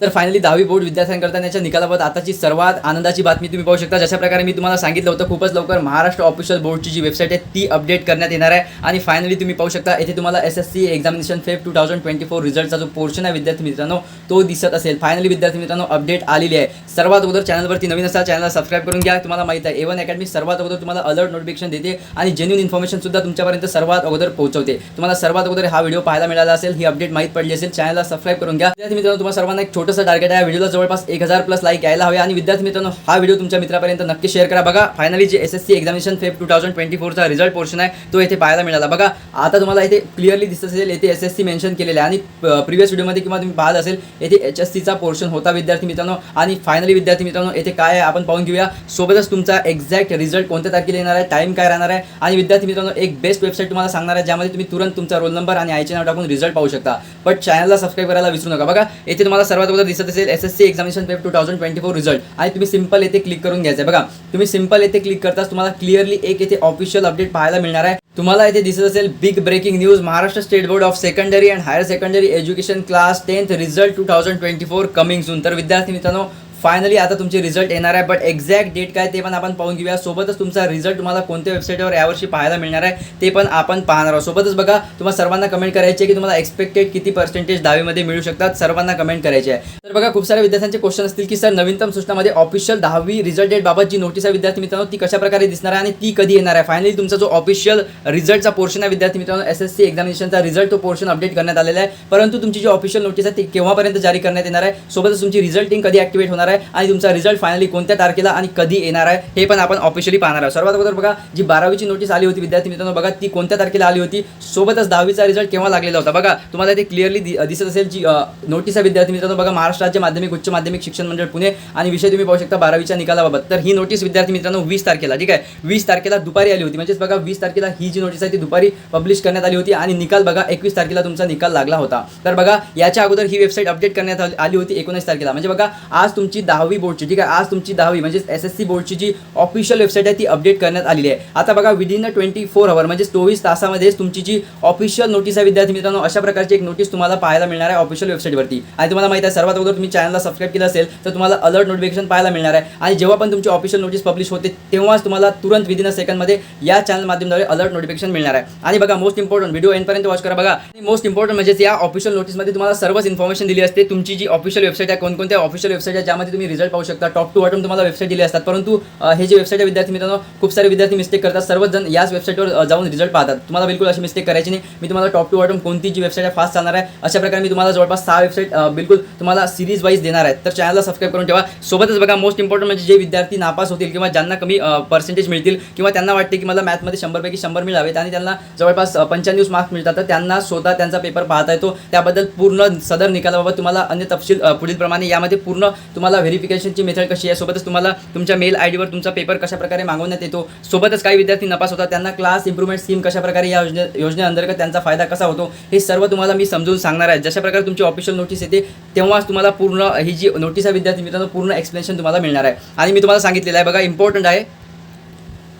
तर फायनली 10वी बोर्ड विद्यार्थ्यांकरता त्याच्या निकालाबाबत आताची सर्वात आनंदाची बातमी तुम्ही पाहू शकता. जशा प्रकारे मी तुम्हाला सांगितलं होतं खूपच लवकर महाराष्ट्र ऑफिशियल बोर्डची जी वेबसाईट आहे ती अपडेट करण्यात येणार आहे. आणि फायनली तुम्ही पाहू शकता येथे तुम्हाला SSC एक्झामिनेशन फेब 2024 रिझल्टचा जो पोर्शन आहे विद्यार्थी मित्रांनो तो दिसत असेल. फायनली विद्यार्थी मित्रांनो अपडेट आलेली आहे. सर्वात अगोदर चॅनलवरती नवीन असाल चॅनलला सबस्क्राईब करून घ्या. तुम्हाला माहिती आहे A1 अकॅडमी सर्वात अगोदर तुम्हाला अलर्ट नोटिफिकेशन देते आणि जेन्युइन इन्फॉर्मेशन सुद्धा तुमच्यापर्यंत सर्वात अगोदर पोहोचवते. तुम्हाला सर्वात अगोदर हा व्हिडिओ पाहायला मिळाला असेल, ही अपडेट माहिती पडली असेल, चॅनलला सबस्क्राईब करून घ्या. विद्यार्थी मित्रांनो तुम्हाला सर्वांना एक छोटंसं टार्गेट आहे, व्हिडिओला जवळपास 1000+ लाईक यायला हवे. आणि विद्यार्थी मित्रांनो हा व्हिडिओ तुमच्या मित्रापर्यंत नक्की शेअर करा. बघा फायनली जे SSC एक्झामिनेशन फेब 2024 चा रिझल्ट पोर्शन आहे तो येथे पाहायला मिळाला. बघा आता तुम्हाला इथे क्लिअरली दिसत असेल येथे SSC मेन्शन केलेले आहे. आणि प्रिव्हियस व्हिडिओमध्ये किंवा तुम्ही पाहिलं असेल येथे HSC चा पोर्शन होता विद्यार्थी मित्रांनो. आणि फायनली विद्यार्थी मित्रांनो येथे काय आहे आपण पाहून घेऊया. सोबतच तुमचा एक्झॅक्ट रिझल्ट कोणत्या तारखेला येणार आहे, टाइम काय राहणार आहे आणि विद्यार्थी मित्रांनो एक बेस्ट वेबसाईट तुम्हाला सांगणार आहे ज्यामध्ये तुम्ही तुरंत तुमचा रोल नंबर आणि आयचे नाव टाकून रिझल्ट पाहू शकता. बट चॅनलला सबस्क्राईब करायला विसरू नका. बघा येथे तुम्हाला सर्वात अगोदर दिसत असेल SSC एक्झामिनेशन फेब 2024 रिझल्ट आणि तुम्ही सिंपल येथे क्लिक करून घ्यायचं आहे. बघा तुम्ही सिंपल येथे क्लिक करताच तुम्हाला क्लिअरली एक येथे ऑफिशियल अपडेट पाहायला मिळणार आहे. तुम्हाला इथे दिसत असेल big breaking news, Maharashtra state board of secondary and higher secondary education class 10th result 2024 coming soon. तर विद्यार्थी मित्रांनो फायनली आता तुमचे रिझल्ट येणार आहे. बट एक्झॅक्ट डेट काय ते पण आपण पाहून घेऊया. सोबतच तुमचा रिझल्ट तुम्हाला कोणत्या वेबसाईटवर यावर्षी पाहायला मिळणार आहे ते पण आपण पाहणार आहोत. सोबतच बघा तुम्हाला सर्वांना कमेंट करायची आहे की तुम्हाला एक्सपेक्टेड किती पर्सेंटेज 10वीमध्ये मिळू शकतात, सर्वांना कमेंट करायची आहे. तर बघा खूप साऱ्या विद्यार्थ्यांचे क्वेश्चन असतील की सर नवीनतम सूचनामध्ये ऑफिशियल 10वी रिझल्ट डेट बाबत जी नोटीस आहे विद्यार्थी मित्रांनो ती कशा प्रकारे दिसणार आहे आणि ती कधी येणार आहे. फायनली तुमचा जो ऑफिशियल रिझल्टचा पोर्शन आहे विद्यार्थी मित्रांनो SSC एक्झामिनेशनचा रिझल्ट तो पोर्शन अपडेट करण्यात आलेला आहे. परंतु तुमची जी ऑफिशियल नोटीस आहे ती केव्हापर्यंत जारी करण्यात येणार आहे, सोबतच तुमची रिझल्टिंग कधी ऍक्टिव्हेट होणार आहे आणि तुमचा रिझल्ट फायनली कोणत्या तारखेला आणि कधी येणार आहे हे पण आपण ऑफिशियली पाहणार आहोत. सर्वात अगोदर बघा जी 12वीची नोटीस आली होती विद्यार्थी मित्रांनो बघा ती कोणत्या तारखेला आली होती, सोबतच 10वीचा रिझल्ट केव्हा लागलेला होता. बघा तुम्हाला इथे क्लिअरली दिसत असेल जी नोटीस आहे विद्यार्थी मित्रांनो. बघा महाराष्ट्र राज्य माध्यमिक उच्च माध्यमिक शिक्षण मंडळ पुणे आणि विषय तुम्ही पाहू शकता 12वीच्या निकालाबाबत. तर ही नोटीस विद्यार्थी मित्रांनो 20 तारखेला ठीक आहे 20 तारखेला दुपारी आली होती. म्हणजेच बघा 20 तारखेला ही जी नोटीस आहे ती दुपारी पब्लिश करण्यात आली होती आणि निकाल बघा 21 तारखेला तुमचा निकाल लागला होता. तर बघा याच्या अगोदर ही वेबसाईट अपडेट करण्यात आली होती 19 तारखेला. म्हणजे बघा आज तुमची 10वी बोर्डची ठीक आहे आज तुमची 10वी म्हणजे SSC बोर्डची जी ऑफिशियल वेबसाईट आहे ती अपडेट करण्यात आलेली आहे. आता बघा विदिन 24 आवर म्हणजे 24 तासामध्येच तुमची जी ऑफिशियल नोटीस आहे विद्यार्थी मित्रांनो अशा प्रकारची एक नोटीस तुम्हाला पाहायला मिळणार आहे ऑफिशियल वेबसाईटवरती. आणि तुम्हाला माहिती आहे सर्वात अगोदर तुम्ही चॅनलला सबस्क्राईब केलं असेल तर तुम्हाला अलर्ट नोटिफिकेशन पाहायला मिळणार आहे. आणि जेव्हा पण तुमची ऑफिशियल नोटीस पब्लिश होते तेव्हाच तुम्हाला तुरंत विदिन अ सेकंडमध्ये या चॅनल माध्यमाद्वारे अलर्ट नोटिफिकेशन मिळणार आहे. आणि बघा मोस्ट इम्पॉर्टंट व्हिडिओ एंडपर्यंत वॉच करा. बघा मोस्ट इम्पॉर्टंट म्हणजे या ऑफिशियल नोटीसमध्ये तुम्हाला सर्वच इन्फॉर्मेशन दिली असते. तुमची जी ऑफिशियल वेबसाईट आहे कोणकोणत्या ऑफिशियल वेबसाईट आहे ज्यामध्ये तुम्ही रिझल्ट पाहू शकता. टॉप टू बॉटम तुम्हाला वेबसाईट दिली असतात. परंतु हे जे वेबसाईट आहे विद्यार्थी मित्रांनो खूप सारे विद्यार्थी मिस्टेक करतात. सर्वच जण याच वेबसाईटवर जाऊन रिझल्ट पाहतात. तुम्हाला बिलकुल अशी मिस्टेक करायची नाही. मी तुम्हाला टॉप टू बॉटम कोणती जी वेबसाईट आहे फास्ट चालणार आहे अशा प्रकारे मी तुम्हाला जवळपास 6 वेबसाईट बिलकुल तुम्हाला सिरीज वाईज देणार आहे. तर चॅनलला सबस्क्राईब करून ठेवा. सोबतच बघा मोस्ट इम्पॉर्टंट म्हणजे जे विद्यार्थी नापास होतील किंवा ज्यांना कमी पर्सेंटेज मिळतील किंवा त्यांना वाटते की मला मॅथमध्ये 100 पैकी 100 मिळावेत आणि त्यांना जवळपास 95 मार्क्स मिळतात तर त्यांना स्वतः त्यांचा पेपर पाहता येतो. त्याबद्दल पूर्ण सदर निकालाबाबत तुम्हाला अन्य तपशील पुढील प्रमाणे यामध्ये पूर्ण तुम्हाला व्हेरिफिकेशनची मेथड कशी आहे, सोबतच तुम्हाला तुमच्या मेल आयडीवर तुमचा पेपर कशा प्रकारे मागवण्यात येतो, सोबतच काही विद्यार्थी नपास होतात त्यांना क्लास इम्प्रूव्हमेंट स्कीम कशा प्रकारे या योजनेअंतर्गत त्यांचा फायदा कसा होतो हे सर्व तुम्हाला मी समजून सांगणार आहे. जशा प्रकारे तुमची ऑफिशियल नोटीस येते तेव्हाच तुम्हाला पूर्ण ही जी नोटीस आहे विद्यार्थी मित्रांनो पूर्ण एक्सप्लेनेशन तुम्हाला मिळणार आहे. आणि मी तुम्हाला सांगितलेलं आहे बघा इम्पॉर्टंट आहे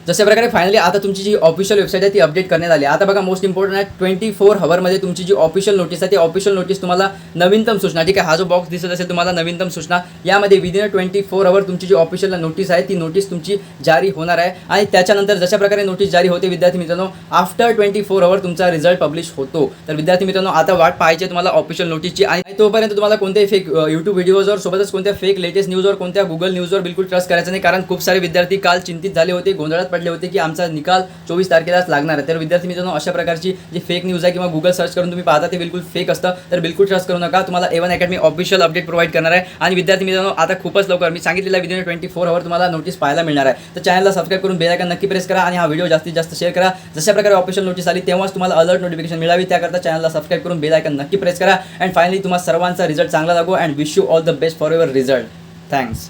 जशा प्रकारे फायनली आता तुमची जी ऑफिशियल वेबसाईट आहे ती अपडेट करण्यात आली. आता बघा मोस्ट इम्पॉर्टंट आहे 24 आवरमध्ये तुमची जी ऑफिशियल नोटीस आहे ती ऑफिशियल नोटीस तुम्हाला नवीनतम सूचना ठीक आहे हा जो बॉक्स दिसत असेल तुम्हाला नवीनतम सूचना यामध्ये विदिन 24 आवर तुमची जी ऑफिशियल नोटीस आहे ती नोटीस तुमची जारी होणार आहे. आणि त्याच्यानंतर जशा प्रकारे नोटीस जारी होते विद्यार्थी मित्रांनो आफ्टर 24 आवर तुमचा रिझल्ट पब्लिश होतो. तर विद्यार्थी मित्रांनो आता वाट पाहायची तुम्हाला ऑफिशियल नोटीसची. आणि तोपर्यंत तुम्हाला कोणत्याही फेक यूट्यूब व्हिडिओजवर सोबतच कोणत्या फेक लेटेस्ट न्यूजवर कोणत्या गुगल न्यूजवर बिलकुल ट्रस्ट करायचं नाही. कारण खूप सारे विद्यार्थी काल चिंतित झाले होते, गोंधळात पडले होते की आमचा निकाल 24 तारखेलाच लागणार आहे. तर विद्यार्थी मित्रांनो अशा प्रकारची जी फेक न्यूज आहे किंवा गुगल सर्च करून तुम्ही पाहता ते बिलकुल फेक असतं. तर बिलकुल ट्रस्ट करू नका. तुम्हाला A1 academy official update provide करणार आहे. आणि विद्यार्थी मित्रांनो आता खूपच लवकर मी सांगितलेल्या विदिन 24 आवर तुम्हाला नोटीस पाहायला मिळणार आहे. तर चॅनलला सबस्क्राईब करून बेल आयकॉन नक्की प्रेस करा आणि हा व्हिडिओ जास्तीत जास्त शेअर करा. जशा प्रकारे ऑफिशियल नोटीस आली तेव्हाच तुम्हाला अलर्ट नोटिफिकेशन मिळावी त्याकरता चॅनलला सबस्क्राईब करून बेल आयकॉन नक्की प्रेस करा. अँड फायनली तुम्हाला सर्वांचा रिझल्ट चांगला लागो and wish you all the best for your result. Thanks.